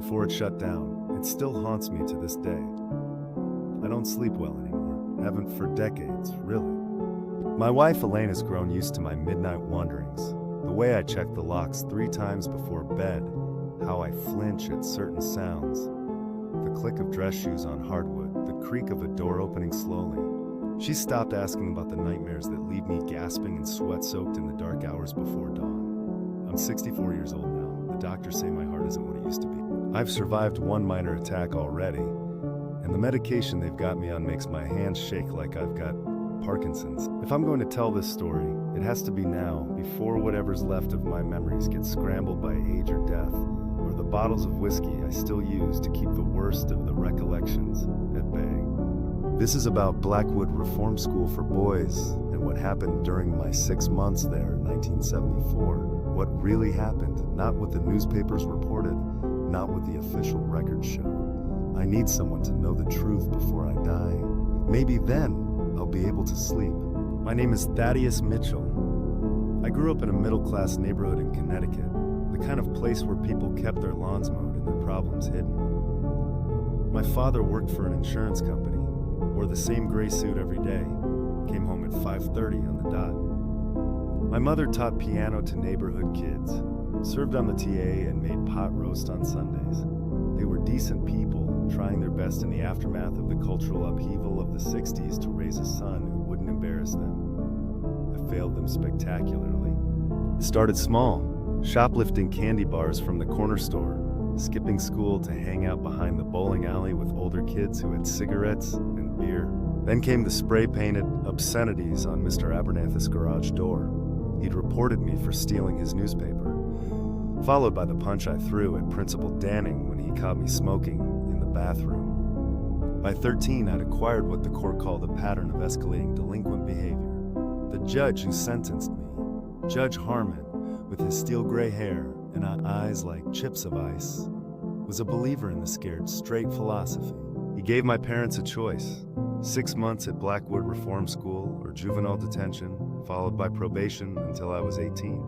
before it shut down. It still haunts me to this day. I don't sleep well anymore. Haven't for decades, really. My wife Elaine has grown used to my midnight wanderings. The way I check the locks 3 times before bed, how I flinch at certain sounds, the click of dress shoes on hardwood, the creak of a door opening slowly. She stopped asking about the nightmares that leave me gasping and sweat-soaked in the dark hours before dawn. I'm 64 years old now. The doctors say my heart isn't what it used to be. I've survived 1 minor attack already, and the medication they've got me on makes my hands shake like I've got Parkinson's. If I'm going to tell this story, it has to be now, before whatever's left of my memories gets scrambled by age or death, or the bottles of whiskey I still use to keep the worst of the recollections at bay. This is about Blackwood Reform School for Boys and what happened during my 6 months there in 1974. What really happened, not what the newspapers reported, not what the official records show. I need someone to know the truth before I die. Maybe then I'll be able to sleep. My name is Thaddeus Mitchell. I grew up in a middle-class neighborhood in Connecticut, the kind of place where people kept their lawns mowed and their problems hidden. My father worked for an insurance company, wore the same gray suit every day, came home at 5:30 on the dot. My mother taught piano to neighborhood kids, served on the TA, and made pot roast on Sundays. They were decent people, trying their best in the aftermath of the cultural upheaval of the 60s to raise a son who wouldn't embarrass them. I failed them spectacularly. It started small, shoplifting candy bars from the corner store, skipping school to hang out behind the bowling alley with older kids who had cigarettes and beer. Then came the spray-painted obscenities on Mr. Abernathy's garage door. He'd reported me for stealing his newspaper, followed by the punch I threw at Principal Danning when he caught me smoking in the bathroom. By 13, I'd acquired what the court called a pattern of escalating delinquent behavior. The judge who sentenced me, Judge Harmon, with his steel gray hair and eyes like chips of ice, was a believer in the scared straight philosophy. He gave my parents a choice: 6 months at Blackwood Reform School or juvenile detention, followed by probation until I was 18.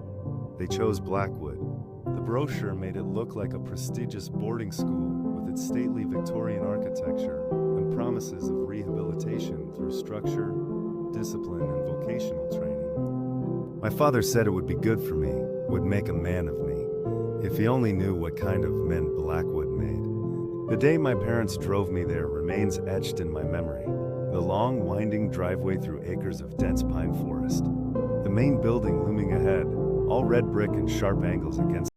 They chose Blackwood. The brochure made it look like a prestigious boarding school with its stately Victorian architecture and promises of rehabilitation through structure, discipline, and vocational training. My father said it would be good for me, would make a man of me, if he only knew what kind of men Blackwood made. The day my parents drove me there remains etched in my memory. The long, winding driveway through acres of dense pine forest. The main building looming ahead, all red brick and sharp angles against